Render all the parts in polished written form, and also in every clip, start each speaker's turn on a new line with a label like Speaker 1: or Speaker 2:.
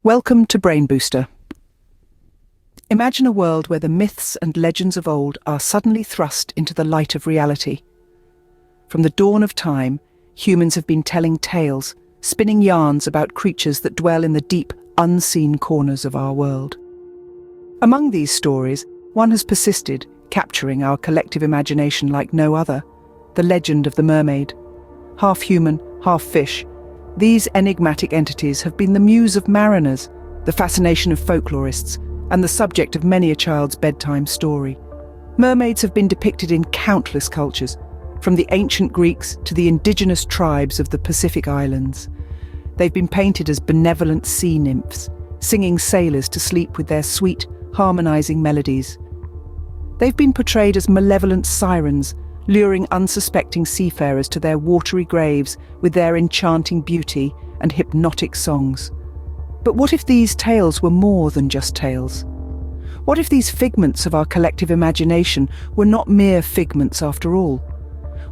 Speaker 1: Welcome to Brain Booster. Imagine a world where the myths and legends of old are suddenly thrust into the light of reality. From the dawn of time, humans have been telling tales, spinning yarns about creatures that dwell in the deep, unseen corners of our world. Among these stories, one has persisted, capturing our collective imagination like no other: the legend of the mermaid. Half human, half fish, these enigmatic entities have been the muse of mariners, the fascination of folklorists, and the subject of many a child's bedtime story. Mermaids have been depicted in countless cultures, from the ancient Greeks to the indigenous tribes of the Pacific Islands. They've been painted as benevolent sea nymphs, singing sailors to sleep with their sweet, harmonizing melodies. They've been portrayed as malevolent sirens, luring unsuspecting seafarers to their watery graves with their enchanting beauty and hypnotic songs. But what if these tales were more than just tales? What if these figments of our collective imagination were not mere figments after all?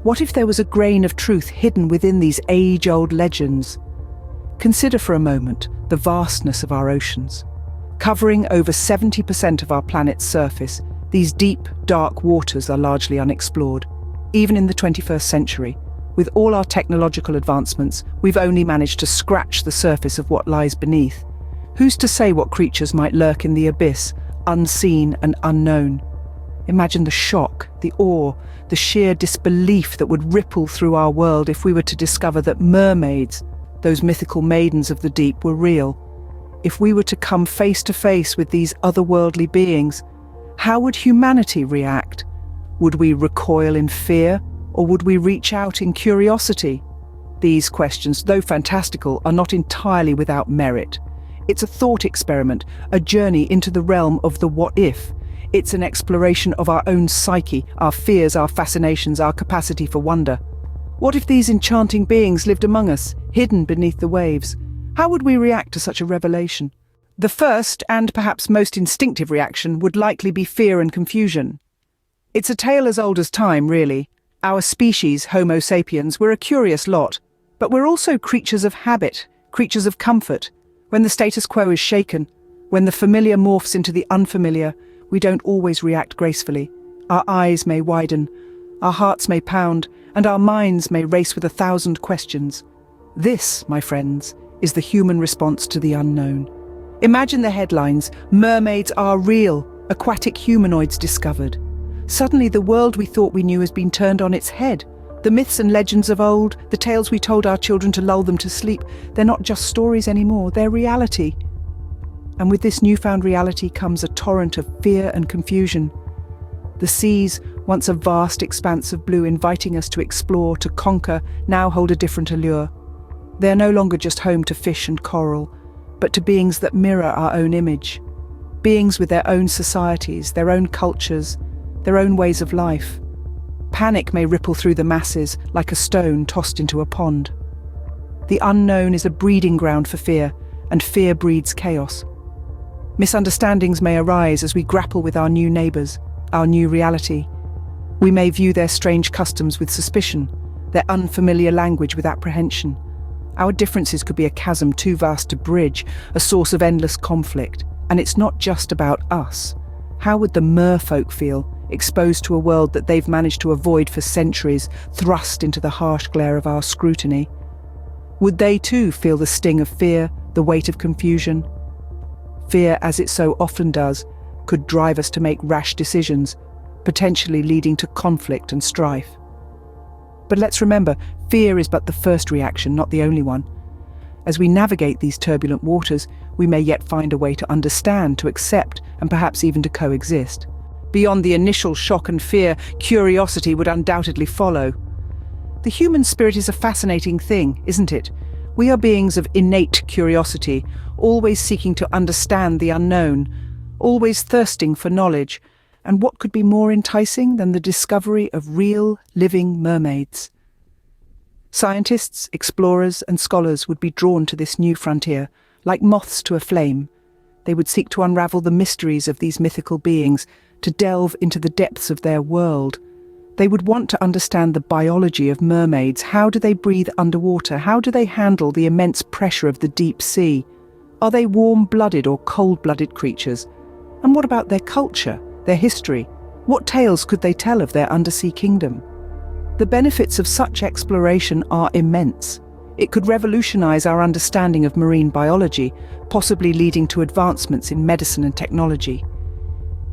Speaker 1: What if there was a grain of truth hidden within these age-old legends? Consider for a moment the vastness of our oceans. Covering over 70% of our planet's surface, these deep, dark waters are largely unexplored. Even in the 21st century, with all our technological advancements, we've only managed to scratch the surface of what lies beneath. Who's to say what creatures might lurk in the abyss, unseen and unknown? Imagine the shock, the awe, the sheer disbelief that would ripple through our world if we were to discover that mermaids, those mythical maidens of the deep, were real. If we were to come face to face with these otherworldly beings, how would humanity react? Would we recoil in fear, or would we reach out in curiosity? These questions, though fantastical, are not entirely without merit. It's a thought experiment, a journey into the realm of the what if. It's an exploration of our own psyche, our fears, our fascinations, our capacity for wonder. What if these enchanting beings lived among us, hidden beneath the waves? How would we react to such a revelation? The first, and perhaps most instinctive reaction, would likely be fear and confusion. It's a tale as old as time, really. Our species, Homo sapiens, we're a curious lot, but we're also creatures of habit, creatures of comfort. When the status quo is shaken, when the familiar morphs into the unfamiliar, we don't always react gracefully. Our eyes may widen, our hearts may pound, and our minds may race with 1,000 questions. This, my friends, is the human response to the unknown. Imagine the headlines: "Mermaids are real, aquatic humanoids discovered." Suddenly the world we thought we knew has been turned on its head. The myths and legends of old, the tales we told our children to lull them to sleep, they're not just stories anymore, they're reality. And with this newfound reality comes a torrent of fear and confusion. The seas, once a vast expanse of blue inviting us to explore, to conquer, now hold a different allure. They're no longer just home to fish and coral, but to beings that mirror our own image. Beings with their own societies, their own cultures, their own ways of life. Panic may ripple through the masses like a stone tossed into a pond. The unknown is a breeding ground for fear, and fear breeds chaos. Misunderstandings may arise as we grapple with our new neighbours, our new reality. We may view their strange customs with suspicion, their unfamiliar language with apprehension. Our differences could be a chasm too vast to bridge, a source of endless conflict. And it's not just about us. How would the merfolk feel, exposed to a world that they've managed to avoid for centuries, thrust into the harsh glare of our scrutiny? Would they too feel the sting of fear, the weight of confusion? Fear, as it so often does, could drive us to make rash decisions, potentially leading to conflict and strife. But let's remember, fear is but the first reaction, not the only one. As we navigate these turbulent waters, we may yet find a way to understand, to accept, and perhaps even to coexist. Beyond the initial shock and fear, curiosity would undoubtedly follow. The human spirit is a fascinating thing, isn't it? We are beings of innate curiosity, always seeking to understand the unknown, always thirsting for knowledge. And what could be more enticing than the discovery of real, living mermaids? Scientists, explorers, and scholars would be drawn to this new frontier, like moths to a flame. They would seek to unravel the mysteries of these mythical beings, to delve into the depths of their world. They would want to understand the biology of mermaids. How do they breathe underwater? How do they handle the immense pressure of the deep sea? Are they warm-blooded or cold-blooded creatures? And what about their culture, their history? What tales could they tell of their undersea kingdom? The benefits of such exploration are immense. It could revolutionize our understanding of marine biology, possibly leading to advancements in medicine and technology.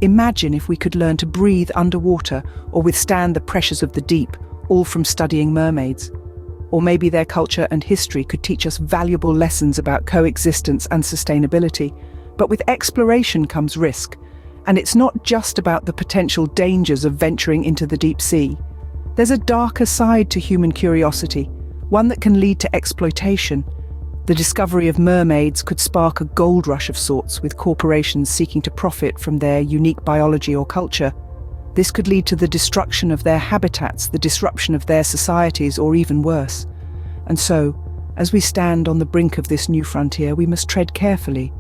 Speaker 1: Imagine if we could learn to breathe underwater or withstand the pressures of the deep, all from studying mermaids. Or maybe their culture and history could teach us valuable lessons about coexistence and sustainability. But with exploration comes risk, and it's not just about the potential dangers of venturing into the deep sea. There's a darker side to human curiosity, one that can lead to exploitation. The discovery of mermaids could spark a gold rush of sorts, with corporations seeking to profit from their unique biology or culture. This could lead to the destruction of their habitats, the disruption of their societies, or even worse. And so, as we stand on the brink of this new frontier, we must tread carefully.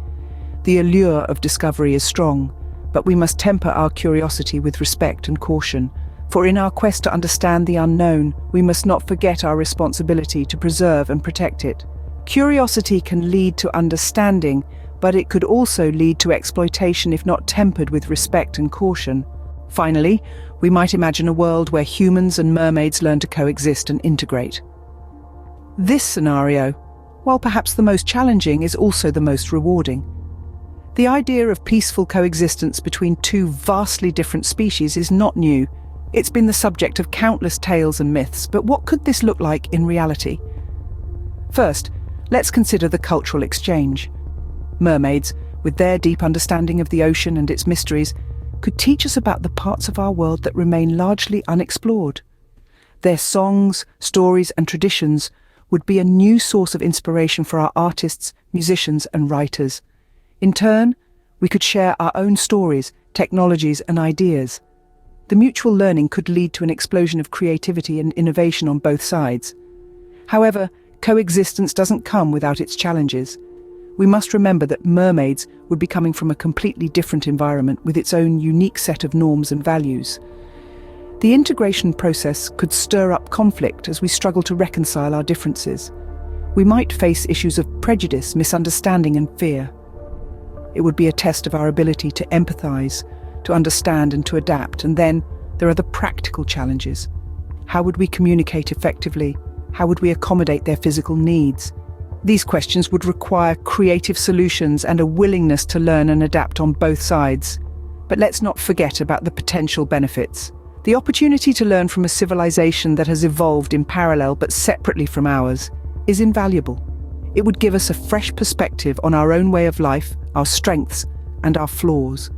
Speaker 1: The allure of discovery is strong, but we must temper our curiosity with respect and caution. For in our quest to understand the unknown, we must not forget our responsibility to preserve and protect it. Curiosity can lead to understanding, but it could also lead to exploitation if not tempered with respect and caution. Finally, we might imagine a world where humans and mermaids learn to coexist and integrate. This scenario, while perhaps the most challenging, is also the most rewarding. The idea of peaceful coexistence between two vastly different species is not new. It's been the subject of countless tales and myths, but what could this look like in reality? First, let's consider the cultural exchange. Mermaids, with their deep understanding of the ocean and its mysteries, could teach us about the parts of our world that remain largely unexplored. Their songs, stories, and traditions would be a new source of inspiration for our artists, musicians, and writers. In turn, we could share our own stories, technologies, and ideas. The mutual learning could lead to an explosion of creativity and innovation on both sides. However, coexistence doesn't come without its challenges. We must remember that mermaids would be coming from a completely different environment with its own unique set of norms and values. The integration process could stir up conflict as we struggle to reconcile our differences. We might face issues of prejudice, misunderstanding, and fear. It would be a test of our ability to empathize, to understand, and to adapt. And then there are the practical challenges. How would we communicate effectively? How would we accommodate their physical needs? These questions would require creative solutions and a willingness to learn and adapt on both sides. But let's not forget about the potential benefits. The opportunity to learn from a civilization that has evolved in parallel but separately from ours is invaluable. It would give us a fresh perspective on our own way of life, our strengths, and our flaws.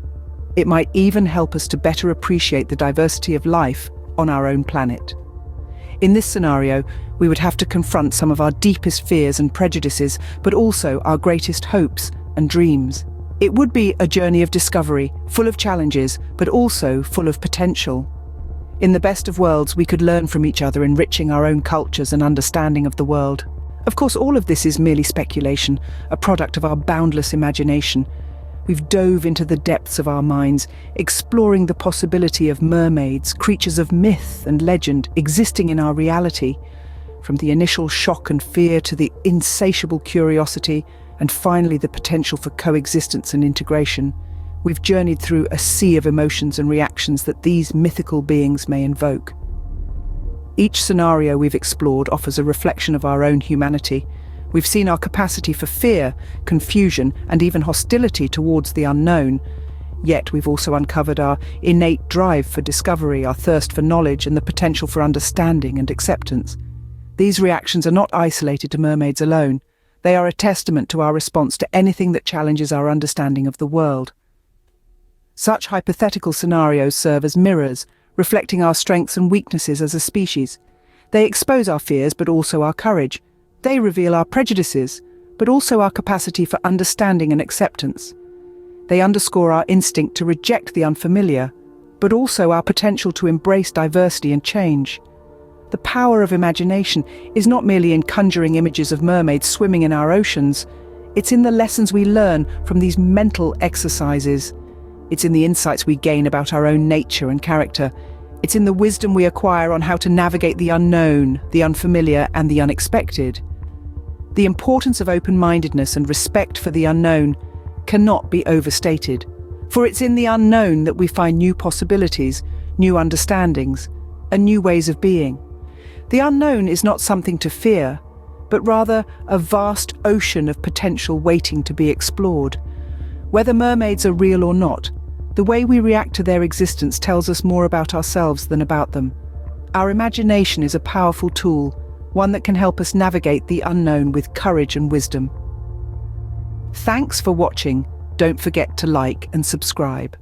Speaker 1: It might even help us to better appreciate the diversity of life on our own planet. In this scenario, we would have to confront some of our deepest fears and prejudices, but also our greatest hopes and dreams. It would be a journey of discovery, full of challenges, but also full of potential. In the best of worlds, we could learn from each other, enriching our own cultures and understanding of the world. Of course, all of this is merely speculation, a product of our boundless imagination. We've dove into the depths of our minds, exploring the possibility of mermaids, creatures of myth and legend, existing in our reality. From the initial shock and fear to the insatiable curiosity, and finally the potential for coexistence and integration, we've journeyed through a sea of emotions and reactions that these mythical beings may invoke. Each scenario we've explored offers a reflection of our own humanity. We've seen our capacity for fear, confusion, and even hostility towards the unknown. Yet we've also uncovered our innate drive for discovery, our thirst for knowledge, and the potential for understanding and acceptance. These reactions are not isolated to mermaids alone. They are a testament to our response to anything that challenges our understanding of the world. Such hypothetical scenarios serve as mirrors, reflecting our strengths and weaknesses as a species. They expose our fears, but also our courage. They reveal our prejudices, but also our capacity for understanding and acceptance. They underscore our instinct to reject the unfamiliar, but also our potential to embrace diversity and change. The power of imagination is not merely in conjuring images of mermaids swimming in our oceans. It's in the lessons we learn from these mental exercises. It's in the insights we gain about our own nature and character. It's in the wisdom we acquire on how to navigate the unknown, the unfamiliar, and the unexpected. The importance of open-mindedness and respect for the unknown cannot be overstated, for it's in the unknown that we find new possibilities, new understandings, and new ways of being. The unknown is not something to fear, but rather a vast ocean of potential waiting to be explored. Whether mermaids are real or not, the way we react to their existence tells us more about ourselves than about them. Our imagination is a powerful tool, one that can help us navigate the unknown with courage and wisdom. Thanks for watching. Don't forget to like and subscribe.